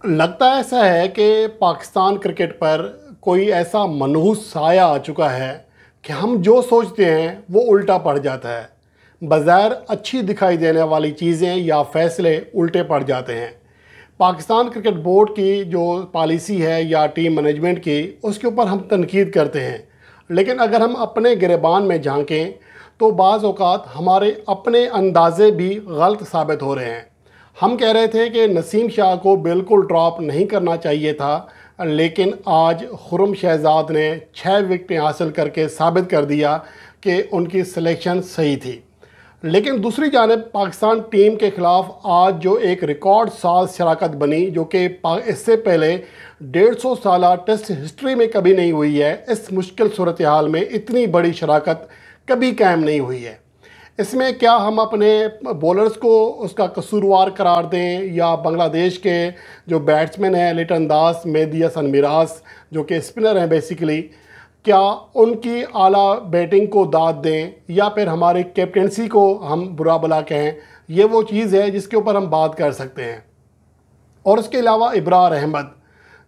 लगता ऐसा है कि पाकिस्तान क्रिकेट पर कोई ऐसा मनहूस साया आ चुका है कि हम जो सोचते हैं वो उल्टा पड़ जाता है। बज़ाहिर अच्छी दिखाई देने वाली चीज़ें या फैसले उल्टे पड़ जाते हैं। पाकिस्तान क्रिकेट बोर्ड की जो पॉलिसी है या टीम मैनेजमेंट की, उसके ऊपर हम तनकीद करते हैं, लेकिन अगर हम अपने गिरबान में झांकें तो बाज़ औक़ात हमारे अपने अंदाज़े भी गलत साबित हो रहे हैं। हम कह रहे थे कि नसीम शाह को बिल्कुल ड्रॉप नहीं करना चाहिए था, लेकिन आज खुर्रम शहजाद ने 6 विकेटें हासिल करके साबित कर दिया कि उनकी सिलेक्शन सही थी। लेकिन दूसरी जानिब पाकिस्तान टीम के ख़िलाफ़ आज जो एक रिकॉर्ड साज शराकत बनी, जो कि इससे पहले 150 साला टेस्ट हिस्ट्री में कभी नहीं हुई है। इस मुश्किल सूरत हाल में इतनी बड़ी शराकत कभी कायम नहीं हुई है। इसमें क्या हम अपने बॉलर्स को उसका कसूरवार करार दें, या बांग्लादेश के जो बैट्समैन हैं लिटन दास, मेहदी हसन मिराज जो कि स्पिनर हैं बेसिकली, क्या उनकी आला बैटिंग को दाद दें, या फिर हमारी कैप्टेंसी को हम बुरा भला कहें? ये वो चीज़ है जिसके ऊपर हम बात कर सकते हैं। और उसके अलावा इब्रार अहमद,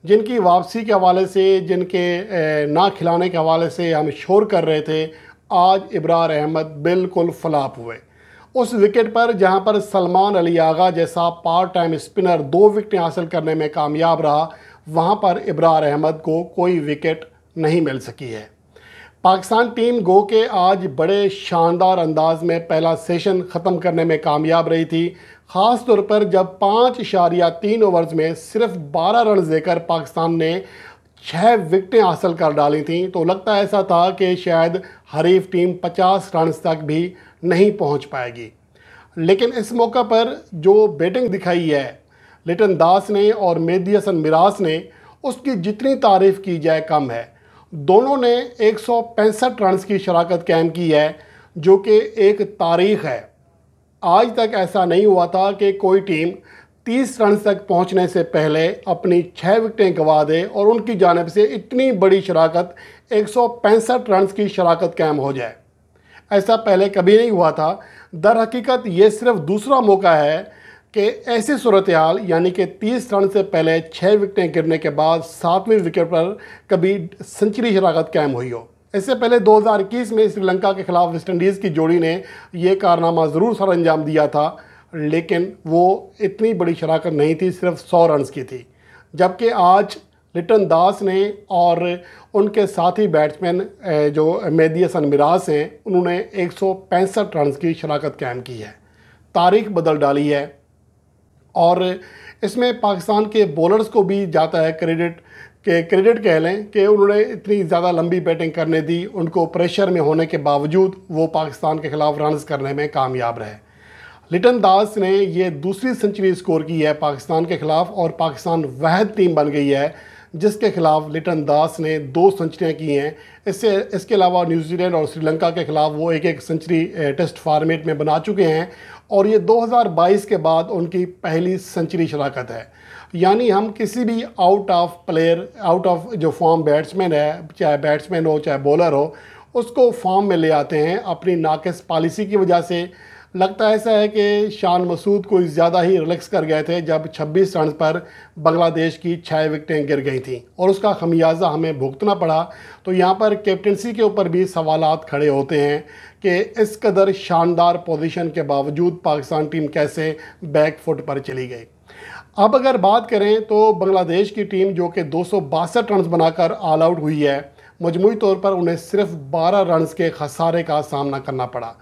जिनकी वापसी के हवाले से, जिनके ना खिलाने के हवाले से हम शोर कर रहे थे, आज इब्रार अहमद बिल्कुल फ्लॉप हुए। उस विकेट पर जहां पर सलमान अली आगा जैसा पार्ट टाइम स्पिनर 2 विकेटें हासिल करने में कामयाब रहा, वहां पर इब्रार अहमद को कोई विकेट नहीं मिल सकी है। पाकिस्तान टीम गो के आज बड़े शानदार अंदाज में पहला सेशन ख़त्म करने में कामयाब रही थी, ख़ास तौर पर जब 5.3 ओवर्स में सिर्फ 12 रन देकर पाकिस्तान ने 6 विकेटें हासिल कर डाली थी। तो लगता ऐसा था कि शायद हरीफ टीम 50 रन तक भी नहीं पहुंच पाएगी। लेकिन इस मौका पर जो बैटिंग दिखाई है लिटन दास ने और मेहदी हसन मिराज ने, उसकी जितनी तारीफ़ की जाए कम है। दोनों ने 165 रन की शराकत कायम की है, जो कि एक तारीख़ है। आज तक ऐसा नहीं हुआ था कि कोई टीम 30 रन तक पहुंचने से पहले अपनी 6 विकेटें गंवा दे और उनकी जानिब से इतनी बड़ी शराकत 165 रन की शराकत कायम हो जाए। ऐसा पहले कभी नहीं हुआ था। दर हकीकत ये सिर्फ दूसरा मौका है कि ऐसी सूरत हाल, यानी कि 30 रन से पहले 6 विकेटें गिरने के बाद 7वीं विकेट पर कभी सेंचुरी शराकत कायम हुई हो। इससे पहले 2021 में श्रीलंका के ख़िलाफ़ वेस्टइंडीज़ की जोड़ी ने यह कारनामा ज़रूर सर अंजाम दिया था, लेकिन वो इतनी बड़ी शराकत नहीं थी, सिर्फ 100 रन की थी। जबकि आज लिटन दास ने और उनके साथी बैट्समैन जो मेहदी हसन मिराज हैं, उन्होंने 165 रन की शराकत कायम की है, तारीख बदल डाली है। और इसमें पाकिस्तान के बॉलर्स को भी जाता है क्रेडिट कह लें कि उन्होंने इतनी ज़्यादा लंबी बैटिंग करने दी। उनको प्रेशर में होने के बावजूद वो पाकिस्तान के ख़िलाफ़ रन्स करने में कामयाब रहे। लिटन दास ने ये दूसरी सेंचुरी स्कोर की है पाकिस्तान के ख़िलाफ़, और पाकिस्तान वाहिद टीम बन गई है जिसके ख़िलाफ़ लिटन दास ने 2 सेंचुरियाँ की हैं। इसके अलावा न्यूजीलैंड और श्रीलंका के ख़िलाफ़ वो एक सेंचुरी टेस्ट फॉर्मेट में बना चुके हैं, और ये 2022 के बाद उनकी पहली सेंचुरी शराकत है। यानी हम किसी भी आउट ऑफ जो फॉर्म बैट्समैन है, चाहे बैट्समैन हो चाहे बॉलर हो, उसको फॉर्म में ले आते हैं अपनी नाक़िस पॉलिसी की वजह से। लगता ऐसा है कि शान मसूद कोई ज़्यादा ही रिलैक्स कर गए थे जब 26 रन पर बांग्लादेश की 6 विकेटें गिर गई थी, और उसका खमियाजा हमें भुगतना पड़ा। तो यहाँ पर कैप्टनसी के ऊपर भी सवालात खड़े होते हैं कि इस कदर शानदार पोजीशन के बावजूद पाकिस्तान टीम कैसे बैक फुट पर चली गई। अब अगर बात करें तो बांग्लादेश की टीम जो कि 262 रन बनाकर ऑल आउट हुई है, मजमूई तौर पर उन्हें सिर्फ 12 रन के खसारे का सामना करना पड़ा।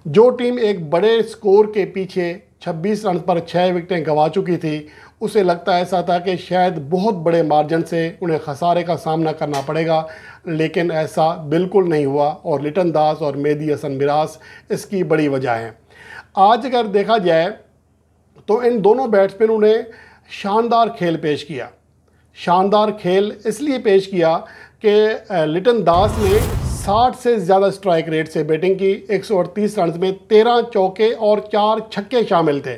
जो टीम एक बड़े स्कोर के पीछे 26 रन पर 6 विकेटें गंवा चुकी थी, उसे लगता ऐसा था कि शायद बहुत बड़े मार्जिन से उन्हें खसारे का सामना करना पड़ेगा, लेकिन ऐसा बिल्कुल नहीं हुआ, और लिटन दास और मेहदी हसन मिराज इसकी बड़ी वजह हैं। आज अगर देखा जाए तो इन दोनों बैट्समैनों ने शानदार खेल पेश किया। शानदार खेल इसलिए पेश किया कि लिटन दास ने 60 से ज़्यादा स्ट्राइक रेट से बैटिंग की। 138 रन में 13 चौके और 4 छक्के शामिल थे।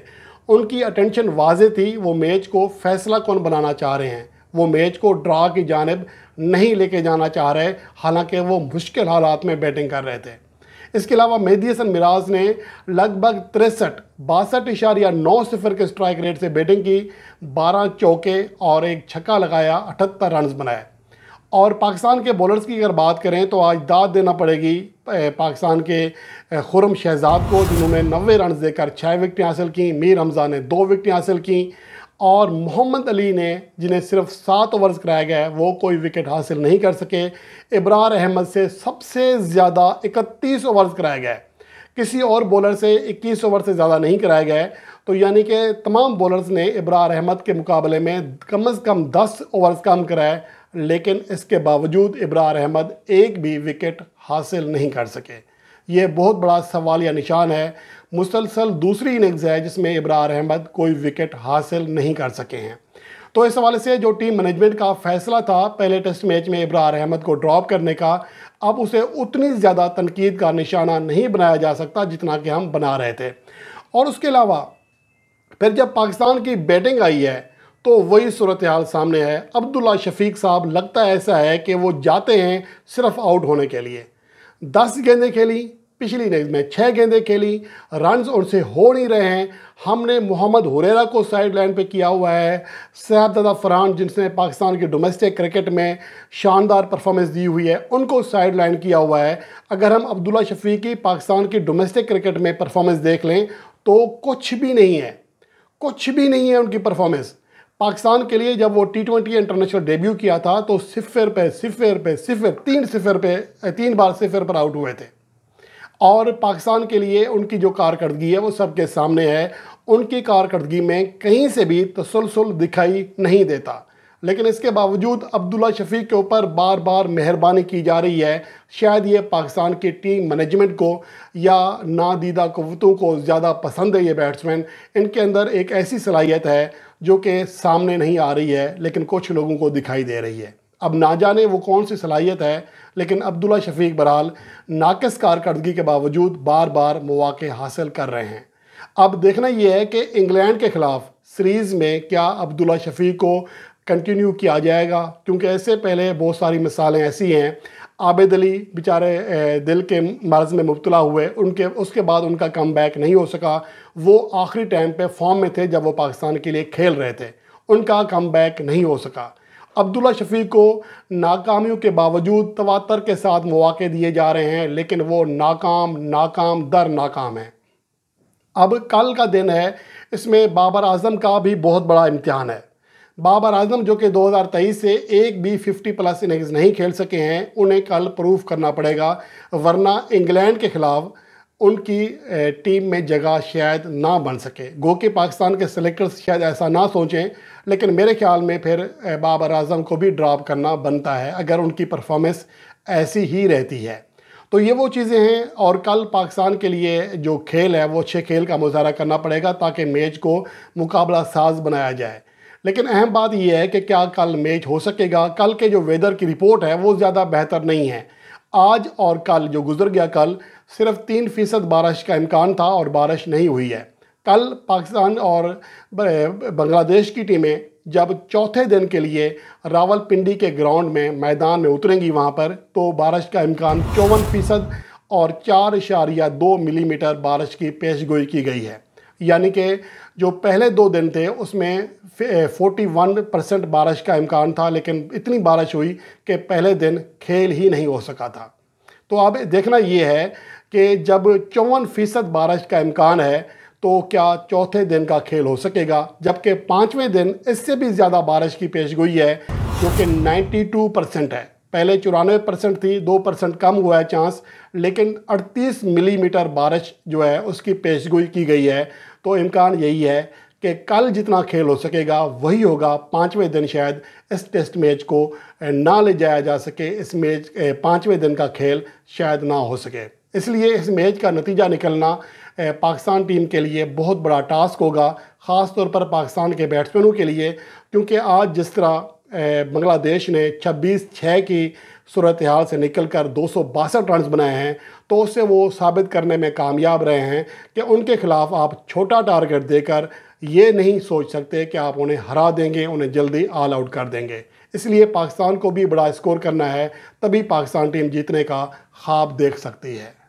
उनकी अटेंशन वाज़े थी, वो मैच को फैसला कौन बनाना चाह रहे हैं, वो मैच को ड्रा की जानिब नहीं लेके जाना चाह रहे, हालांकि वो मुश्किल हालात में बैटिंग कर रहे थे। इसके अलावा मेहदी हसन मिराज ने लगभग 62 के स्ट्राइक रेट से बैटिंग की, 12 चौके और एक छक्का लगाया, 78 रन बनाए। और पाकिस्तान के बॉलर्स की अगर बात करें तो आज दाद देना पड़ेगी पाकिस्तान के खुरम शहजाद को, जिन्होंने 90 रन देकर 6 विकेटें हासिल की। मीर हमजा ने 2 विकेटें हासिल की और मोहम्मद अली ने, जिन्हें सिर्फ 7 ओवर्स कराया गया, वो कोई विकेट हासिल नहीं कर सके। इब्रार अहमद से सबसे ज़्यादा 31 ओवर्स कराया गया, किसी और बॉलर से 21 ओवर से ज़्यादा नहीं कराया गया। तो यानी कि तमाम बॉलर्स ने इब्रार अहमद के मुकाबले में कम से कम 10 ओवर्स कम कराए, लेकिन इसके बावजूद इब्रार अहमद एक भी विकेट हासिल नहीं कर सके। ये बहुत बड़ा सवालिया निशान है। मुसलसल दूसरी इनिंग्स है जिसमें इब्रार अहमद कोई विकेट हासिल नहीं कर सके हैं। तो इस हवाले से जो टीम मैनेजमेंट का फैसला था पहले टेस्ट मैच में इब्रार अहमद को ड्रॉप करने का, अब उसे उतनी ज़्यादा तनकीद का निशाना नहीं बनाया जा सकता जितना कि हम बना रहे थे। और उसके अलावा फिर जब पाकिस्तान की बैटिंग आई है तो वही सूरत हाल सामने है। अब्दुल्ला शफीक साहब लगता ऐसा है कि वो जाते हैं सिर्फ आउट होने के लिए। 10 गेंदें खेली, पिछली इनिंग्स में 6 गेंदें खेली, रन्स उनसे हो नहीं रहे हैं। हमने मोहम्मद हुरैरा को साइड लाइन पे किया हुआ है, साहबजादा फरहान जिनसे पाकिस्तान की डोमेस्टिक क्रिकेट में शानदार परफॉर्मेंस दी हुई है, उनको साइड लाइन किया हुआ है। अगर हम अब्दुल्ला शफीक की पाकिस्तान की डोमेस्टिक क्रिकेट में परफॉर्मेंस देख लें तो कुछ भी नहीं है, कुछ भी नहीं है उनकी परफॉर्मेंस। पाकिस्तान के लिए जब वो T20 इंटरनेशनल डेब्यू किया था तो 0 पे 0 पे 0, 3-0 पे 3 बार 0 पर आउट हुए थे। और पाकिस्तान के लिए उनकी जो कारकर्दगी है वो सबके सामने है। उनकी कारकर्दगी में कहीं से भी तसलसल दिखाई नहीं देता, लेकिन इसके बावजूद अब्दुल्ला शफीक के ऊपर बार बार मेहरबानी की जा रही है। शायद ये पाकिस्तान की टीम मैनेजमेंट को या नादीदा क़ुव्वतों को ज़्यादा पसंद है। ये बैट्समैन, इनके अंदर एक ऐसी सलाहियत है जो कि सामने नहीं आ रही है लेकिन कुछ लोगों को दिखाई दे रही है। अब ना जाने वो कौन सी सलाहियत है, लेकिन अब्दुल्ला शफीक बहरहाल नाक़िस कारकर्दगी के बावजूद बार बार मौक़े हासिल कर रहे हैं। अब देखना यह है कि इंग्लैंड के ख़िलाफ़ सीरीज़ में क्या अब्दुल्ला शफीक को कंटिन्यू किया जाएगा, क्योंकि ऐसे पहले बहुत सारी मिसालें ऐसी हैं। आबिद अली बेचारे दिल के मर्ज़ में मुब्तला हुए, उसके बाद उनका कम बैक नहीं हो सका। वो आखिरी टाइम पे फॉर्म में थे जब वो पाकिस्तान के लिए खेल रहे थे, उनका कम बैक नहीं हो सका। अब्दुल्ला शफीक को नाकामियों के बावजूद तवातर के साथ मौके दिए जा रहे हैं, लेकिन वो नाकाम दर नाकाम है। अब कल का दिन है, इसमें बाबर आजम का भी बहुत बड़ा इम्तिहान है। बाबर आजम जो कि 2023 से एक भी 50+ इनिंग्स नहीं खेल सके हैं, उन्हें कल प्रूफ करना पड़ेगा, वरना इंग्लैंड के ख़िलाफ़ उनकी टीम में जगह शायद ना बन सके। गो कि पाकिस्तान के सेलेक्टर्स शायद ऐसा ना सोचें, लेकिन मेरे ख्याल में फिर बाबर आजम को भी ड्रॉप करना बनता है अगर उनकी परफॉर्मेंस ऐसी ही रहती है। तो ये वो चीज़ें हैं। और कल पाकिस्तान के लिए जो खेल है वो अच्छे खेल का मुजाहरा करना पड़ेगा ताकि मैच को मुकाबला साज बनाया जाए। लेकिन अहम बात यह है कि क्या कल मैच हो सकेगा। कल के जो वेदर की रिपोर्ट है वो ज़्यादा बेहतर नहीं है। आज और कल जो गुजर गया, कल सिर्फ 3% बारिश का इम्कान था और बारिश नहीं हुई है। कल पाकिस्तान और बांग्लादेश की टीमें जब चौथे दिन के लिए रावलपिंडी के ग्राउंड में मैदान में उतरेंगी वहाँ पर, तो बारिश का इम्कान 54% और 4.2 मिलीमीटर बारिश की पेशगोई की गई है। यानी कि जो पहले 2 दिन थे उसमें 41% बारिश का इम्कान था, लेकिन इतनी बारिश हुई कि पहले दिन खेल ही नहीं हो सका था। तो अब देखना ये है कि जब 54% बारिश का इम्कान है तो क्या चौथे दिन का खेल हो सकेगा, जबकि 5वें दिन इससे भी ज़्यादा बारिश की पेशगोई है जो कि 92% है। पहले 94% थी, 2% कम हुआ है चांस, लेकिन 38 मिलीमीटर बारिश जो है उसकी पेशगोई की गई है। तो इम्कान यही है कि कल जितना खेल हो सकेगा वही होगा। 5वें दिन शायद इस टेस्ट मैच को ना ले जाया जा सके, इस मैच 5वें दिन का खेल शायद ना हो सके। इसलिए इस मैच का नतीजा निकलना पाकिस्तान टीम के लिए बहुत बड़ा टास्क होगा, ख़ास तौर पर पाकिस्तान के बैट्समैनों के लिए, क्योंकि आज जिस तरह बांग्लादेश ने 26-6 की सूरत हाल से निकलकर 262 रन बनाए हैं, तो उससे वो साबित करने में कामयाब रहे हैं कि उनके खिलाफ आप छोटा टारगेट देकर ये नहीं सोच सकते कि आप उन्हें हरा देंगे, उन्हें जल्दी ऑल आउट कर देंगे। इसलिए पाकिस्तान को भी बड़ा स्कोर करना है, तभी पाकिस्तान टीम जीतने का ख्वाब देख सकती है।